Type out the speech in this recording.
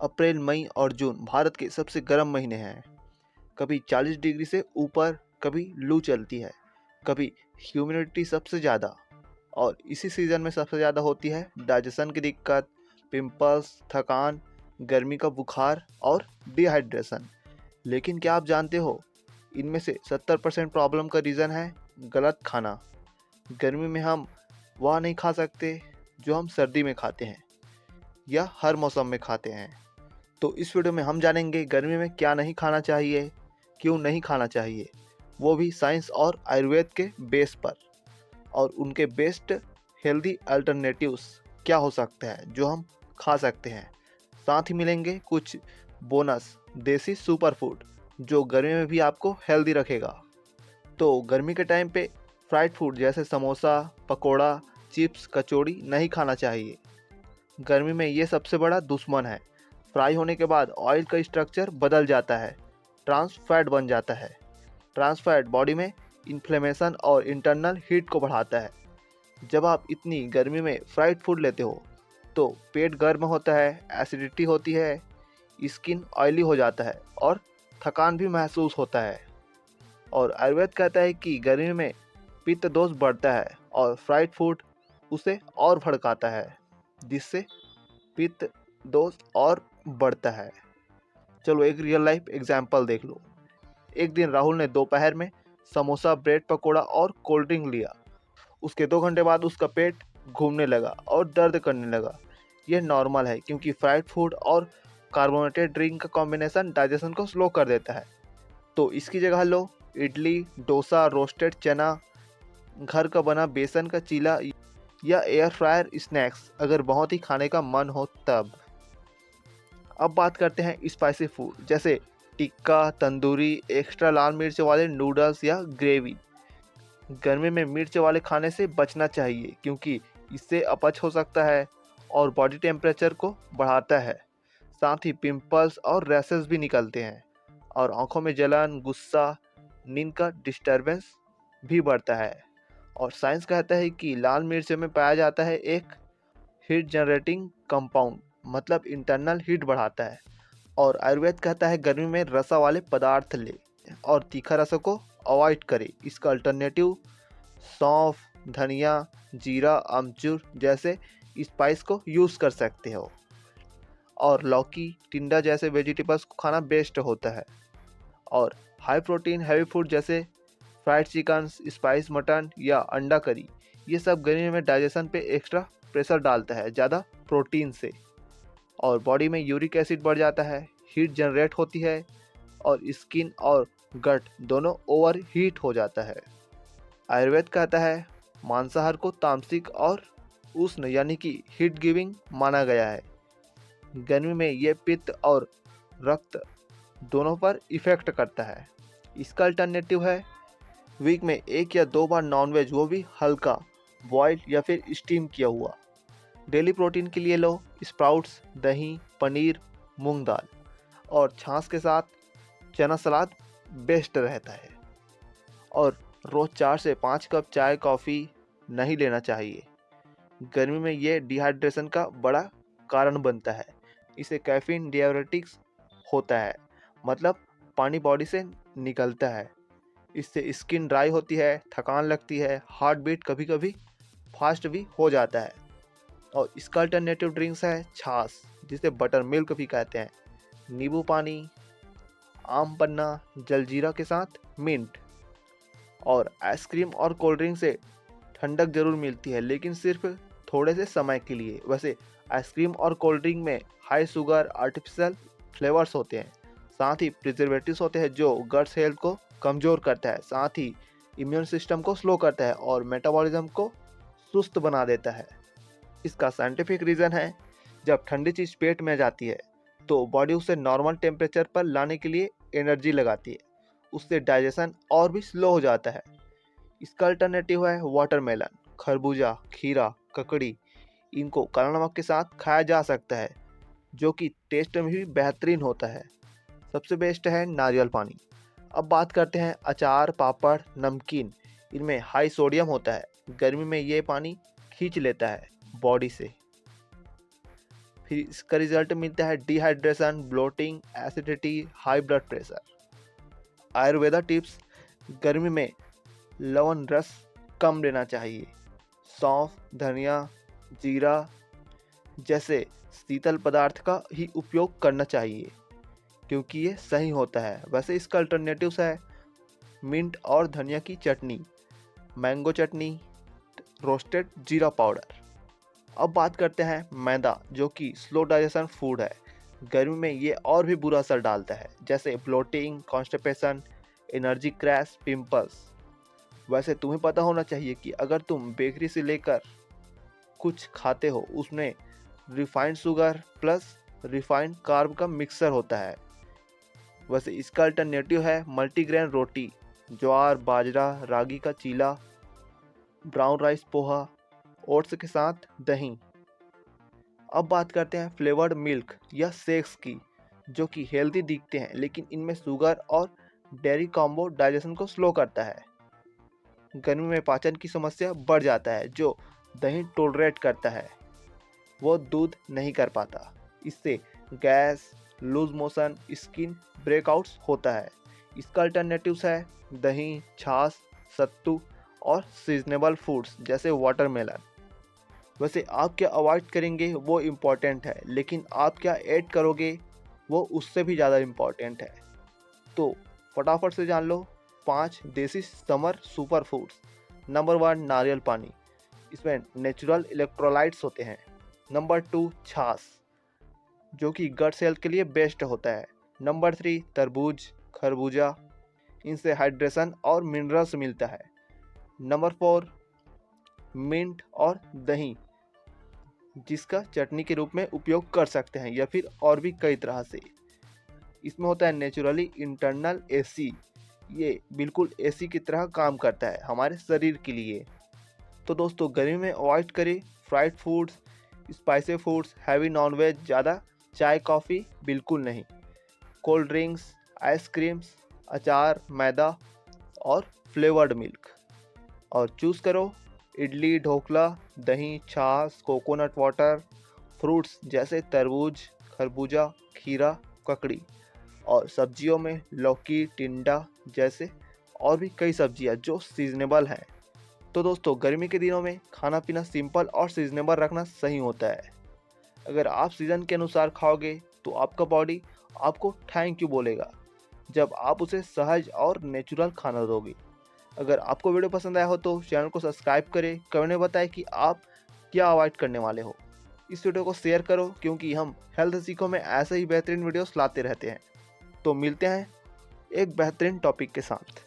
अप्रैल, मई और जून भारत के सबसे गर्म महीने हैं। कभी 40 डिग्री से ऊपर, कभी लू चलती है, कभी ह्यूमिडिटी सबसे ज़्यादा। और इसी सीज़न में सबसे ज़्यादा होती है डाइजेशन की दिक्कत, पिंपल्स, थकान, गर्मी का बुखार और डिहाइड्रेशन। लेकिन क्या आप जानते हो, इनमें से 70% प्रॉब्लम का रीज़न है गलत खाना। गर्मी में हम वह नहीं खा सकते जो हम सर्दी में खाते हैं या हर मौसम में खाते हैं। तो इस वीडियो में हम जानेंगे गर्मी में क्या नहीं खाना चाहिए, क्यों नहीं खाना चाहिए, वो भी साइंस और आयुर्वेद के बेस पर, और उनके बेस्ट हेल्दी अल्टरनेटिव्स क्या हो सकते हैं जो हम खा सकते हैं। साथ ही मिलेंगे कुछ बोनस देसी सुपर फूड जो गर्मी में भी आपको हेल्दी रखेगा। तो गर्मी के टाइम पे फ्राइड फूड जैसे समोसा, पकोड़ा, चिप्स, कचौड़ी नहीं खाना चाहिए। गर्मी में ये सबसे बड़ा दुश्मन है। फ्राई होने के बाद ऑयल का स्ट्रक्चर बदल जाता है, ट्रांस फैट बन जाता है। ट्रांस फैट बॉडी में इन्फ्लेमेशन और इंटरनल हीट को बढ़ाता है। जब आप इतनी गर्मी में फ्राइड फूड लेते हो तो पेट गर्म होता है, एसिडिटी होती है, स्किन ऑयली हो जाता है और थकान भी महसूस होता है। और आयुर्वेद कहता है कि गर्मी में पित्त दोष बढ़ता है और फ्राइड फूड उसे और भड़काता है, जिससे पित्त दोष और बढ़ता है। चलो एक रियल लाइफ एग्जाम्पल देख लो। एक दिन राहुल ने दोपहर में समोसा, ब्रेड पकोड़ा और कोल्ड ड्रिंक लिया। उसके 2 घंटे बाद उसका पेट घूमने लगा और दर्द करने लगा। यह नॉर्मल है क्योंकि फ्राइड फूड और कार्बोनेटेड ड्रिंक का कॉम्बिनेशन डाइजेशन को स्लो कर देता है। तो इसकी जगह लो इडली, डोसा, रोस्टेड चना, घर का बना बेसन का चीला या एयर फ्रायर स्नैक्स अगर बहुत ही खाने का मन हो तब। अब बात करते हैं स्पाइसी फूड जैसे टिक्का, तंदूरी, एक्स्ट्रा लाल मिर्च वाले नूडल्स या ग्रेवी। गर्मी में मिर्च वाले खाने से बचना चाहिए क्योंकि इससे अपच हो सकता है और बॉडी टेम्परेचर को बढ़ाता है। साथ ही पिंपल्स और रैशेस भी निकलते हैं और आंखों में जलन, गुस्सा, नींद का डिस्टरबेंस भी बढ़ता है। और साइंस कहता है कि लाल मिर्च में पाया जाता है एक हीट जनरेटिंग कंपाउंड, मतलब इंटरनल हीट बढ़ाता है। और आयुर्वेद कहता है गर्मी में रसा वाले पदार्थ ले और तीखा रसों को अवॉइड करें। इसका अल्टरनेटिव सौंफ, धनिया, जीरा, अमचूर जैसे स्पाइस को यूज़ कर सकते हो। और लौकी, टिंडा जैसे वेजिटेबल्स को खाना बेस्ट होता है। और हाई प्रोटीन हैवी फूड जैसे फ्राइड चिकन, स्पाइस मटन या अंडा करी, ये सब गर्मी में डाइजेशन पे एक्स्ट्रा प्रेशर डालता है ज़्यादा प्रोटीन से। और बॉडी में यूरिक एसिड बढ़ जाता है, हीट जनरेट होती है और स्किन और गट दोनों ओवर हीट हो जाता है। आयुर्वेद कहता है मांसाहार को तामसिक और उष्ण यानी कि हीट गिविंग माना गया है। गर्मी में ये पित्त और रक्त दोनों पर इफ़ेक्ट करता है। इसका अल्टरनेटिव है वीक में 1 या 2 बार नॉनवेज, वो भी हल्का बॉइल्ड या फिर स्टीम किया हुआ। डेली प्रोटीन के लिए लो स्प्राउट्स, दही, पनीर, मूंग दाल और छाछ के साथ चना सलाद बेस्ट रहता है। और रोज़ 4 से 5 कप चाय कॉफ़ी नहीं लेना चाहिए। गर्मी में ये डिहाइड्रेशन का बड़ा कारण बनता है। इसे कैफीन डाययूरेटिक्स होता है, मतलब पानी बॉडी से निकलता है। इससे स्किन ड्राई होती है, थकान लगती है, हार्ट बीट कभी कभी फास्ट भी हो जाता है। और इसका अल्टरनेटिव ड्रिंक्स है छाछ, जिसे बटर मिल्क भी कहते हैं, नींबू पानी, आम पन्ना, जलजीरा के साथ मिंट। और आइसक्रीम और कोल्ड ड्रिंक से ठंडक जरूर मिलती है, लेकिन सिर्फ थोड़े से समय के लिए। वैसे आइसक्रीम और कोल्ड ड्रिंक में हाई शुगर, आर्टिफिशियल फ्लेवर्स होते हैं, साथ ही प्रिजर्वेटिव्स होते हैं जो गट्स हेल्थ को कमज़ोर करता है, साथ ही इम्यून सिस्टम को स्लो करता है और मेटाबॉलिज्म को सुस्त बना देता है। इसका साइंटिफिक रीज़न है जब ठंडी चीज़ पेट में जाती है तो बॉडी उसे नॉर्मल टेम्परेचर पर लाने के लिए एनर्जी लगाती है, उससे डाइजेशन और भी स्लो हो जाता है। इसका अल्टरनेटिव है वाटरमेलन, खरबूजा, खीरा, ककड़ी। इनको काला नमक के साथ खाया जा सकता है जो कि टेस्ट में भी बेहतरीन होता है। सबसे बेस्ट है नारियल पानी। अब बात करते हैं अचार, पापड़, नमकीन। इनमें हाई सोडियम होता है, गर्मी में ये पानी खींच लेता है बॉडी से। फिर इसका रिजल्ट मिलता है dehydration, bloating, acidity, high blood pressure. Ayurveda tips: गर्मी में लवण रस कम लेना चाहिए। सौंफ, धनिया, जीरा जैसे शीतल पदार्थ का ही उपयोग करना चाहिए क्योंकि ये सही होता है। वैसे इसका अल्टरनेटिव्स है मिंट और धनिया की चटनी, मैंगो चटनी, रोस्टेड जीरा पाउडर। अब बात करते हैं मैदा, जो कि स्लो डाइजेशन फूड है। गर्मी में ये और भी बुरा असर डालता है, जैसे bloating, constipation, energy crash, pimples. वैसे तुम्हें पता होना चाहिए कि अगर तुम बेकरी से लेकर कुछ खाते हो उसमें refined sugar plus refined carb का मिक्सर होता है। वैसे इसका अल्टरनेटिव है मल्टीग्रेन रोटी, ज्वार, बाजरा, रागी का चीला, ब्राउन राइस, पोहा, ओट्स के साथ दही। अब बात करते हैं फ्लेवर्ड मिल्क या शेक्स की, जो कि हेल्दी दिखते हैं लेकिन इनमें शुगर और डेयरी कॉम्बो डाइजेशन को स्लो करता है। गर्मी में पाचन की समस्या बढ़ जाता है। जो दही टोलरेट करता है वो दूध नहीं कर पाता। इससे gas, loose motion, skin breakouts होता है। इसका अल्टरनेटिव्स है दही, छाछ, सत्तू और सीजनेबल फूड्स जैसे वाटरमेलन। वैसे आप क्या अवॉइड करेंगे वो इम्पॉर्टेंट है, लेकिन आप क्या ऐड करोगे वो उससे भी ज़्यादा इम्पॉर्टेंट है। तो फटाफट से जान लो 5 देसी समर सुपर फूड्स। नंबर 1 नारियल पानी, इसमें नेचुरल इलेक्ट्रोलाइट्स होते हैं। नंबर 2 छाछ, जो कि गट हेल्थ के लिए बेस्ट होता है। नंबर 3 तरबूज, खरबूजा, इनसे हाइड्रेशन और मिनरल्स मिलता है। नंबर 4 मिंट और दही, जिसका चटनी के रूप में उपयोग कर सकते हैं या फिर और भी कई तरह से। इसमें होता है नेचुरली इंटरनल एसी, ये बिल्कुल एसी की तरह काम करता है हमारे शरीर के लिए। तो दोस्तों गर्मी में अवॉइड करें fried foods, spicy foods, heavy non veg, ज़्यादा चाय कॉफ़ी बिल्कुल नहीं, कोल्ड ड्रिंक्स, आइसक्रीम्स, अचार, मैदा और फ्लेवर्ड मिल्क। और चूज़ करो इडली, ढोकला, दही, छाछ, कोकोनट वाटर, फ्रूट्स जैसे तरबूज, खरबूजा, खीरा, ककड़ी। और सब्जियों में लौकी, टिंडा जैसे और भी कई सब्जियां जो सीजनेबल हैं। तो दोस्तों गर्मी के दिनों में खाना पीना सिंपल और सीजनेबल रखना सही होता है। अगर आप सीज़न के अनुसार खाओगे तो आपका बॉडी आपको थैंक यू बोलेगा जब आप उसे सहज और नेचुरल खाना दोगे। अगर आपको वीडियो पसंद आया हो तो चैनल को सब्सक्राइब करें, कमेंट में बताएं कि आप क्या अवॉइड करने वाले हो। इस वीडियो को शेयर करो क्योंकि हम हेल्थ सीखो में ऐसे ही बेहतरीन वीडियोस लाते रहते हैं। तो मिलते हैं एक बेहतरीन टॉपिक के साथ।